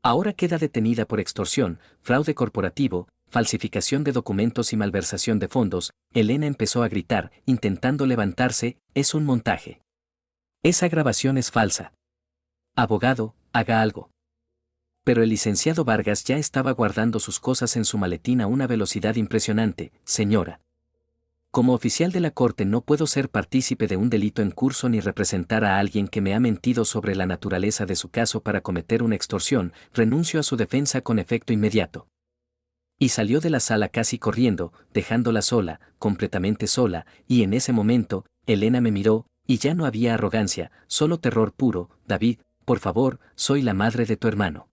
Ahora queda detenida por extorsión, fraude corporativo, falsificación de documentos y malversación de fondos. Elena empezó a gritar, intentando levantarse, es un montaje. Esa grabación es falsa. Abogado, haga algo. Pero el licenciado Vargas ya estaba guardando sus cosas en su maletín a una velocidad impresionante. Señora. Como oficial de la corte no puedo ser partícipe de un delito en curso ni representar a alguien que me ha mentido sobre la naturaleza de su caso para cometer una extorsión. Renuncio a su defensa con efecto inmediato. Y salió de la sala casi corriendo, dejándola sola, completamente sola, y en ese momento, Elena me miró, y ya no había arrogancia, solo terror puro. David, por favor, soy la madre de tu hermano.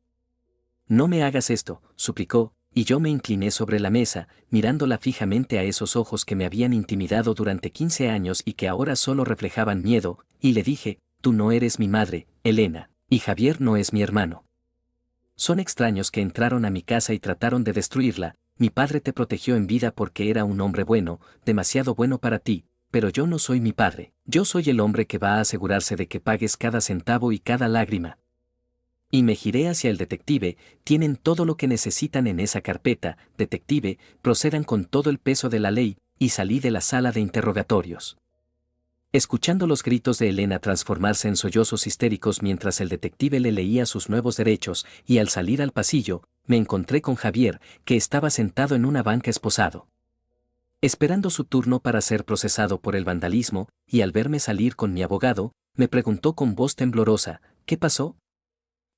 No me hagas esto, suplicó, y yo me incliné sobre la mesa, mirándola fijamente a esos ojos que me habían intimidado durante 15 años y que ahora solo reflejaban miedo, y le dije, tú no eres mi madre, Elena, y Javier no es mi hermano. Son extraños que entraron a mi casa y trataron de destruirla. Mi padre te protegió en vida porque era un hombre bueno, demasiado bueno para ti, pero yo no soy mi padre. Yo soy el hombre que va a asegurarse de que pagues cada centavo y cada lágrima. Y me giré hacia el detective. Tienen todo lo que necesitan en esa carpeta, detective, procedan con todo el peso de la ley, y salí de la sala de interrogatorios. Escuchando los gritos de Elena transformarse en sollozos histéricos mientras el detective le leía sus nuevos derechos, y al salir al pasillo, me encontré con Javier, que estaba sentado en una banca esposado, esperando su turno para ser procesado por el vandalismo, y al verme salir con mi abogado, me preguntó con voz temblorosa, ¿qué pasó?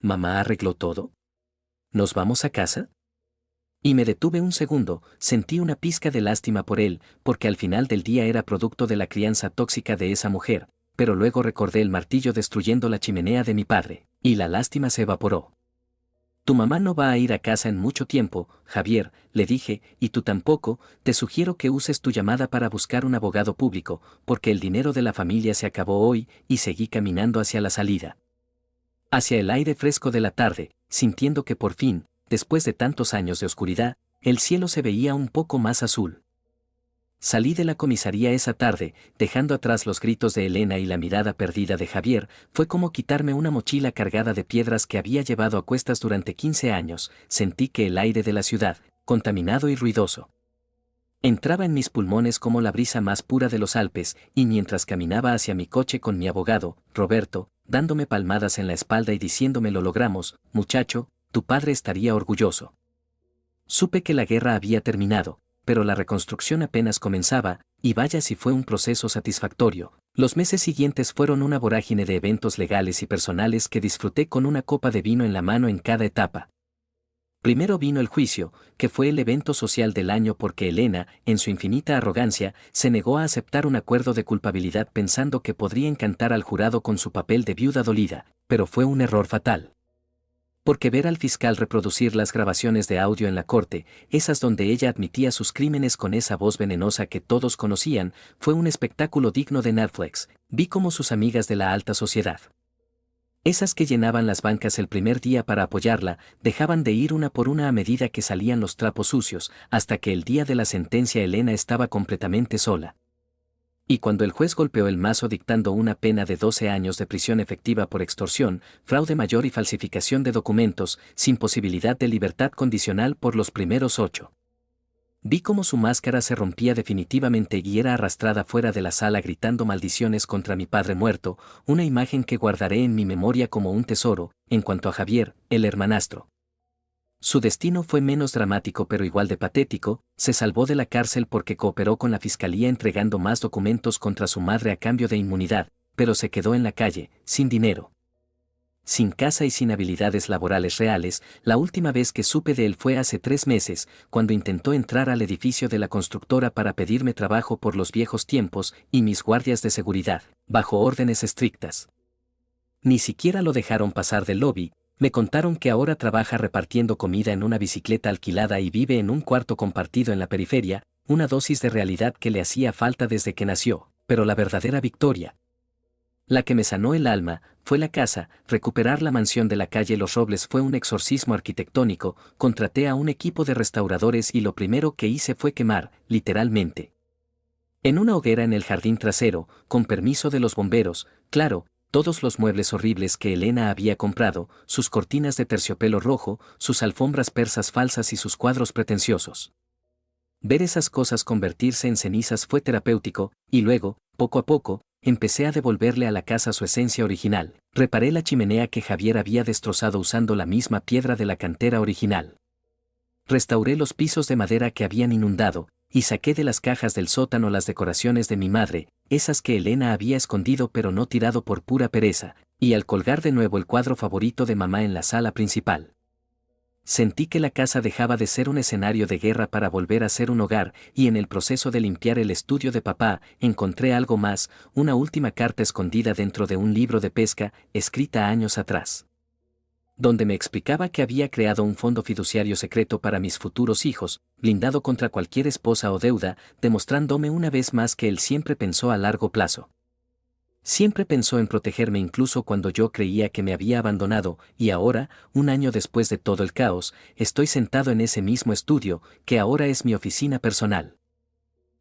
¿Mamá arregló todo? ¿Nos vamos a casa? Y me detuve un segundo, sentí una pizca de lástima por él, porque al final del día era producto de la crianza tóxica de esa mujer, pero luego recordé el martillo destruyendo la chimenea de mi padre, y la lástima se evaporó. Tu mamá no va a ir a casa en mucho tiempo, Javier, le dije, y tú tampoco. Te sugiero que uses tu llamada para buscar un abogado público, porque el dinero de la familia se acabó hoy, y seguí caminando hacia la salida. Hacia el aire fresco de la tarde, sintiendo que por fin, después de tantos años de oscuridad, el cielo se veía un poco más azul. Salí de la comisaría esa tarde, dejando atrás los gritos de Elena y la mirada perdida de Javier. Fue como quitarme una mochila cargada de piedras que había llevado a cuestas durante 15 años. Sentí que el aire de la ciudad, contaminado y ruidoso, entraba en mis pulmones como la brisa más pura de los Alpes, y mientras caminaba hacia mi coche con mi abogado, Roberto, dándome palmadas en la espalda y diciéndome lo logramos, muchacho, tu padre estaría orgulloso. Supe que la guerra había terminado, pero la reconstrucción apenas comenzaba, y vaya si fue un proceso satisfactorio. Los meses siguientes fueron una vorágine de eventos legales y personales que disfruté con una copa de vino en la mano en cada etapa. Primero vino el juicio, que fue el evento social del año porque Elena, en su infinita arrogancia, se negó a aceptar un acuerdo de culpabilidad pensando que podría encantar al jurado con su papel de viuda dolida, pero fue un error fatal. Porque ver al fiscal reproducir las grabaciones de audio en la corte, esas donde ella admitía sus crímenes con esa voz venenosa que todos conocían, fue un espectáculo digno de Netflix. Vi como sus amigas de la alta sociedad, esas que llenaban las bancas el primer día para apoyarla, dejaban de ir una por una a medida que salían los trapos sucios, hasta que el día de la sentencia Elena estaba completamente sola. Y cuando el juez golpeó el mazo dictando una pena de 12 años de prisión efectiva por extorsión, fraude mayor y falsificación de documentos, sin posibilidad de libertad condicional por los primeros 8. Vi cómo su máscara se rompía definitivamente y era arrastrada fuera de la sala gritando maldiciones contra mi padre muerto, una imagen que guardaré en mi memoria como un tesoro. En cuanto a Javier, el hermanastro, su destino fue menos dramático pero igual de patético. Se salvó de la cárcel porque cooperó con la fiscalía entregando más documentos contra su madre a cambio de inmunidad, pero se quedó en la calle, sin dinero, sin casa y sin habilidades laborales reales. La última vez que supe de él fue hace 3 meses, cuando intentó entrar al edificio de la constructora para pedirme trabajo por los viejos tiempos y mis guardias de seguridad, bajo órdenes estrictas. Ni siquiera lo dejaron pasar del lobby. Me contaron que ahora trabaja repartiendo comida en una bicicleta alquilada y vive en un cuarto compartido en la periferia, una dosis de realidad que le hacía falta desde que nació, pero la verdadera victoria, la que me sanó el alma, fue la casa. Recuperar la mansión de la calle Los Robles fue un exorcismo arquitectónico. Contraté a un equipo de restauradores y lo primero que hice fue quemar, literalmente, en una hoguera en el jardín trasero, con permiso de los bomberos, claro, todos los muebles horribles que Elena había comprado, sus cortinas de terciopelo rojo, sus alfombras persas falsas y sus cuadros pretenciosos. Ver esas cosas convertirse en cenizas fue terapéutico, y luego, poco a poco, empecé a devolverle a la casa su esencia original. Reparé la chimenea que Javier había destrozado usando la misma piedra de la cantera original. Restauré los pisos de madera que habían inundado, y saqué de las cajas del sótano las decoraciones de mi madre, esas que Elena había escondido pero no tirado por pura pereza, y al colgar de nuevo el cuadro favorito de mamá en la sala principal, sentí que la casa dejaba de ser un escenario de guerra para volver a ser un hogar, y en el proceso de limpiar el estudio de papá, encontré algo más, una última carta escondida dentro de un libro de pesca, escrita años atrás, donde me explicaba que había creado un fondo fiduciario secreto para mis futuros hijos, blindado contra cualquier esposa o deuda, demostrándome una vez más que él siempre pensó a largo plazo. Siempre pensó en protegerme incluso cuando yo creía que me había abandonado, y ahora, un año después de todo el caos, estoy sentado en ese mismo estudio, que ahora es mi oficina personal,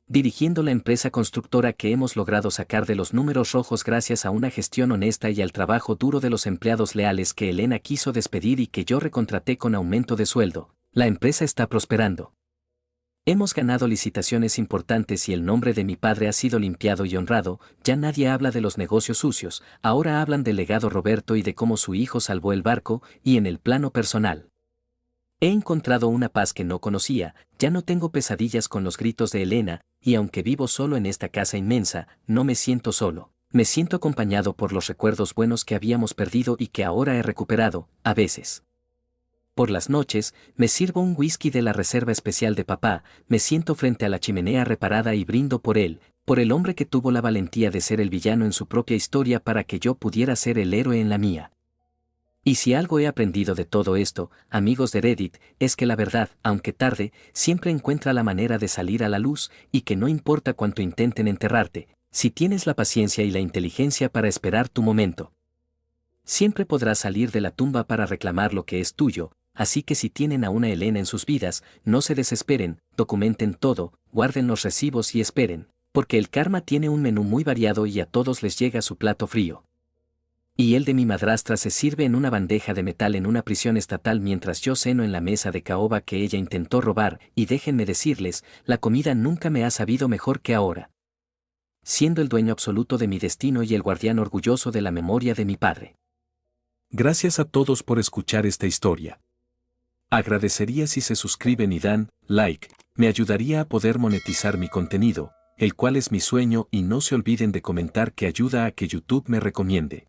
dirigiendo la empresa constructora que hemos logrado sacar de los números rojos gracias a una gestión honesta y al trabajo duro de los empleados leales que Elena quiso despedir y que yo recontraté con aumento de sueldo. La empresa está prosperando. Hemos ganado licitaciones importantes y el nombre de mi padre ha sido limpiado y honrado. Ya nadie habla de los negocios sucios, ahora hablan del legado Roberto y de cómo su hijo salvó el barco. Y en el plano personal, he encontrado una paz que no conocía. Ya no tengo pesadillas con los gritos de Elena, y aunque vivo solo en esta casa inmensa, no me siento solo. Me siento acompañado por los recuerdos buenos que habíamos perdido y que ahora he recuperado. A veces, por las noches, me sirvo un whisky de la reserva especial de papá, me siento frente a la chimenea reparada y brindo por él, por el hombre que tuvo la valentía de ser el villano en su propia historia para que yo pudiera ser el héroe en la mía. Y si algo he aprendido de todo esto, amigos de Reddit, es que la verdad, aunque tarde, siempre encuentra la manera de salir a la luz, y que no importa cuánto intenten enterrarte, si tienes la paciencia y la inteligencia para esperar tu momento, siempre podrás salir de la tumba para reclamar lo que es tuyo. Así que si tienen a una Elena en sus vidas, no se desesperen, documenten todo, guarden los recibos y esperen, porque el karma tiene un menú muy variado y a todos les llega su plato frío. Y el de mi madrastra se sirve en una bandeja de metal en una prisión estatal mientras yo ceno en la mesa de caoba que ella intentó robar, y déjenme decirles, la comida nunca me ha sabido mejor que ahora, siendo el dueño absoluto de mi destino y el guardián orgulloso de la memoria de mi padre. Gracias a todos por escuchar esta historia. Agradecería si se suscriben y dan like, me ayudaría a poder monetizar mi contenido, el cual es mi sueño, y no se olviden de comentar que ayuda a que YouTube me recomiende.